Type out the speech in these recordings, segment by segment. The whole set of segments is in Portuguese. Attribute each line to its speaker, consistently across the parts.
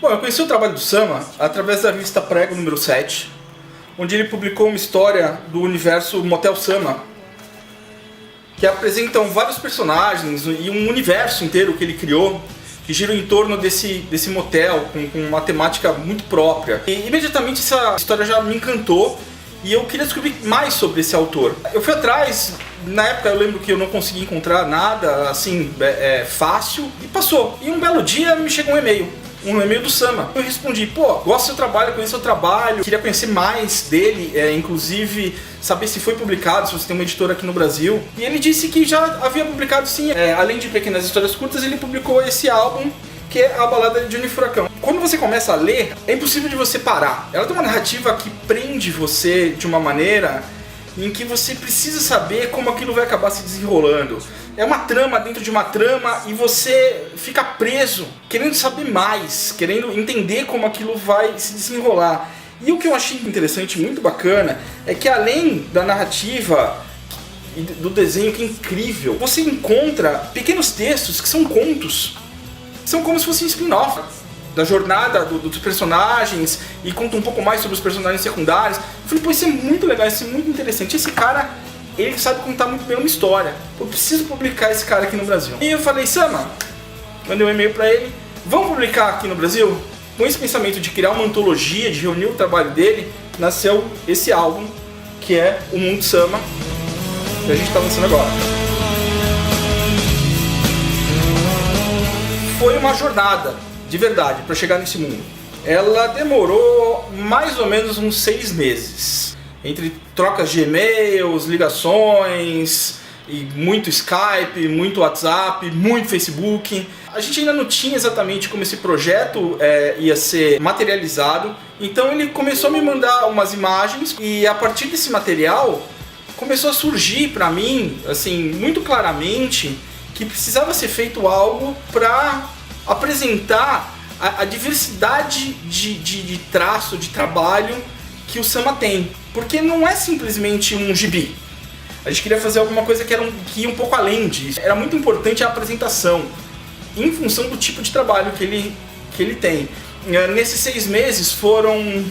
Speaker 1: Bom, eu conheci o trabalho do Sama através da revista Prego número 7, onde ele publicou uma história do universo Motel Sama, que apresentam vários personagens e um universo inteiro que ele criou, que gira em torno desse motel, com uma temática muito própria. E imediatamente essa história já me encantou e eu queria descobrir mais sobre esse autor. Eu fui atrás, na época eu lembro que eu não consegui encontrar nada assim fácil, e passou. E um belo dia me chegou um e-mail do Sama. Eu respondi, gosto do seu trabalho, conheço o seu trabalho, queria conhecer mais dele, inclusive saber se foi publicado, se você tem uma editora aqui no Brasil. E ele disse que já havia publicado sim, além de pequenas histórias curtas, ele publicou esse álbum, que é A Balada de Johnny Furacão. Quando você começa a ler, é impossível de você parar. Ela tem uma narrativa que prende você de uma maneira em que você precisa saber como aquilo vai acabar se desenrolando. É uma trama dentro de uma trama e você fica preso, querendo saber mais, querendo entender como aquilo vai se desenrolar. E o que eu achei interessante, muito bacana, é que além da narrativa e do desenho, que é incrível, você encontra pequenos textos que são contos. São como se fossem spin-off da jornada dos personagens e conta um pouco mais sobre os personagens secundários. Eu falei, isso é muito legal, isso é muito interessante. Esse cara, ele sabe contar muito bem uma história. Eu preciso publicar esse cara aqui no Brasil. E eu falei, Sama, mandei um e-mail pra ele, vamos publicar aqui no Brasil? Com esse pensamento de criar uma antologia, de reunir o trabalho dele, nasceu esse álbum, que é O Mundo Sama, que a gente tá lançando agora. Foi uma jornada, de verdade, para chegar nesse mundo. Ela demorou mais ou menos uns 6 meses. Entre trocas de e-mails, ligações, e muito Skype, muito WhatsApp, muito Facebook. A gente ainda não tinha exatamente como esse projeto ia ser materializado. Então ele começou a me mandar umas imagens e a partir desse material começou a surgir para mim, assim, muito claramente, que precisava ser feito algo para apresentar a diversidade de traço, de trabalho que o Sama tem. Porque não é simplesmente um gibi. A gente queria fazer alguma coisa que ia um pouco além disso. Era muito importante a apresentação, em função do tipo de trabalho que ele tem. Nesses 6 meses foram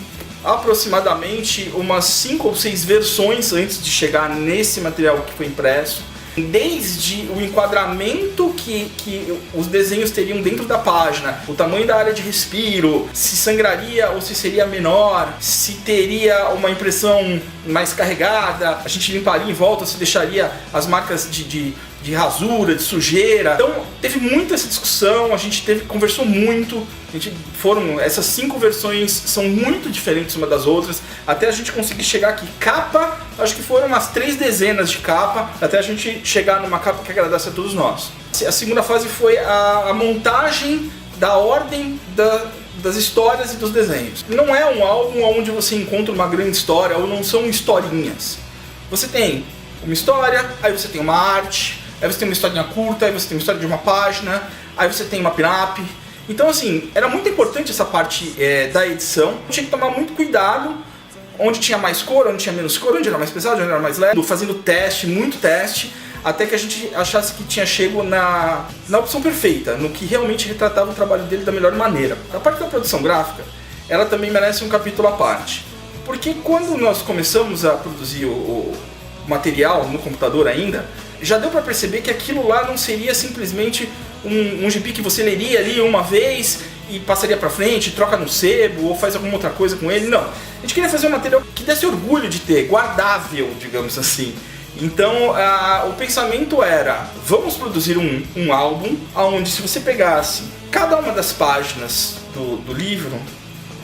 Speaker 1: aproximadamente umas 5 ou 6 versões antes de chegar nesse material que foi impresso. Desde o enquadramento que os desenhos teriam dentro da página, o tamanho da área de respiro, se sangraria ou se seria menor, se teria uma impressão mais carregada, a gente limparia em volta, se deixaria as marcas de rasura, de sujeira. Então teve muita essa discussão, a gente conversou muito, essas 5 versões são muito diferentes uma das outras, até a gente conseguir chegar aqui. Capa, acho que foram umas 3 dezenas de capa, até a gente chegar numa capa que agradasse a todos nós. A segunda fase foi a montagem da ordem das histórias e dos desenhos. Não é um álbum onde você encontra uma grande história, ou não são historinhas. Você tem uma história, aí você tem uma arte, aí você tem uma historinha curta, aí você tem uma história de uma página, aí você tem uma pin-up. Então assim, era muito importante essa parte da edição. Tinha que tomar muito cuidado, onde tinha mais cor, onde tinha menos cor, onde era mais pesado, onde era mais leve. Fazendo teste, muito teste, até que a gente achasse que tinha chego na opção perfeita, no que realmente retratava o trabalho dele da melhor maneira. A parte da produção gráfica, ela também merece um capítulo à parte. Porque quando nós começamos a produzir o material no computador ainda, já deu para perceber que aquilo lá não seria simplesmente um gibi que você leria ali uma vez e passaria para frente, troca no sebo ou faz alguma outra coisa com ele. Não, a gente queria fazer um material que desse orgulho de ter, guardável, digamos assim. Então o pensamento era, vamos produzir um álbum onde, se você pegasse cada uma das páginas do livro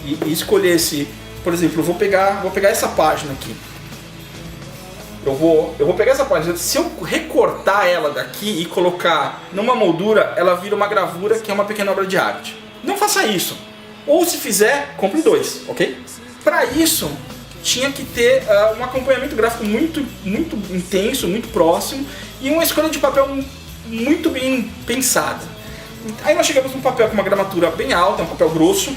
Speaker 1: e escolhesse, por exemplo, eu vou pegar essa página aqui. Eu vou pegar essa página, se eu recortar ela daqui e colocar numa moldura, ela vira uma gravura que é uma pequena obra de arte. Não faça isso. Ou se fizer, compre 2, ok? Para isso, tinha que ter um acompanhamento gráfico muito, muito intenso, muito próximo e uma escolha de papel muito bem pensada. Aí nós chegamos num papel com uma gramatura bem alta, um papel grosso.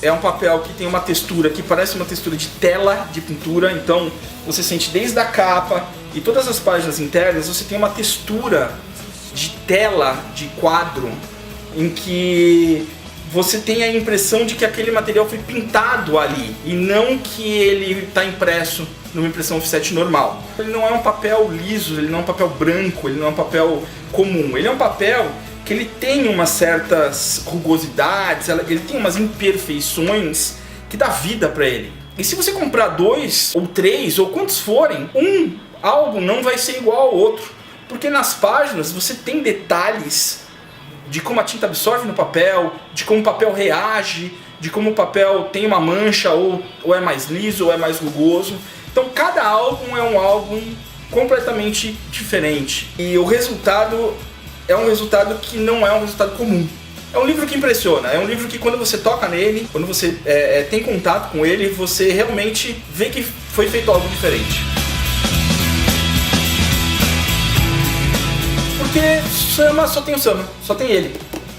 Speaker 1: É um papel que tem uma textura que parece uma textura de tela de pintura, então você sente desde a capa e todas as páginas internas, você tem uma textura de tela, de quadro, em que você tem a impressão de que aquele material foi pintado ali e não que ele está impresso numa impressão offset normal. Ele não é um papel liso, ele não é um papel branco, ele não é um papel comum. Ele é um papel que ele tem umas certas rugosidades, ele tem umas imperfeições que dá vida para ele. E se você comprar 2 ou 3 ou quantos forem, um álbum não vai ser igual ao outro, porque nas páginas você tem detalhes de como a tinta absorve no papel, de como o papel reage, de como o papel tem uma mancha ou é mais liso ou é mais rugoso. Então cada álbum é um álbum completamente diferente. E o resultado é um resultado que não é um resultado comum. É um livro que impressiona, é um livro que quando você toca nele, quando você tem contato com ele, você realmente vê que foi feito algo diferente. Porque Sama só tem o Sama, só tem ele.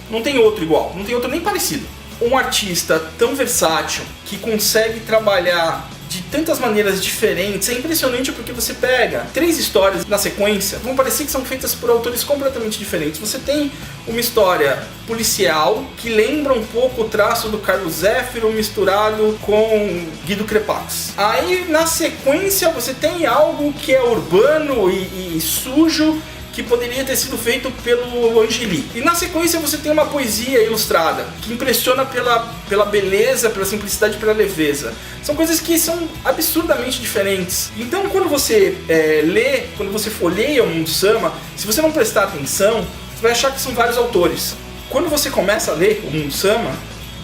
Speaker 1: Não tem outro igual, não tem outro nem parecido. Um artista tão versátil, que consegue trabalhar de tantas maneiras diferentes, é impressionante porque você pega 3 histórias na sequência, vão parecer que são feitas por autores completamente diferentes. Você tem uma história policial que lembra um pouco o traço do Carlos Zéfiro misturado com Guido Crepax. Aí na sequência você tem algo que é urbano e sujo, que poderia ter sido feito pelo Angeli. E na sequência você tem uma poesia ilustrada, que impressiona pela beleza, pela simplicidade e pela leveza. São coisas que são absurdamente diferentes. Então quando você lê, quando você folheia o Mundo Sama, se você não prestar atenção, você vai achar que são vários autores. Quando você começa a ler o Mundo Sama,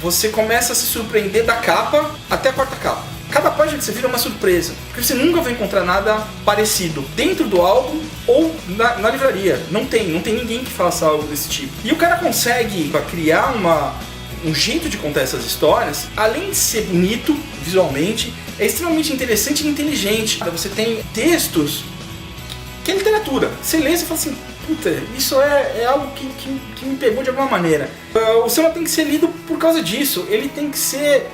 Speaker 1: você começa a se surpreender da capa até a 4ª capa. Cada página que você vira é uma surpresa, porque você nunca vai encontrar nada parecido dentro do álbum ou na livraria. Não tem ninguém que faça algo desse tipo. E o cara consegue criar um jeito de contar essas histórias, além de ser bonito visualmente, é extremamente interessante e inteligente. Você tem textos que é literatura. Você lê e fala assim, puta, isso é algo que me pegou de alguma maneira. O Sama tem que ser lido por causa disso, ele tem que ser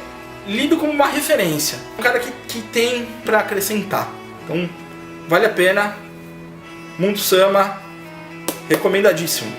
Speaker 1: lido como uma referência, um cara que tem para acrescentar. Então vale a pena. Mundo Sama, recomendadíssimo.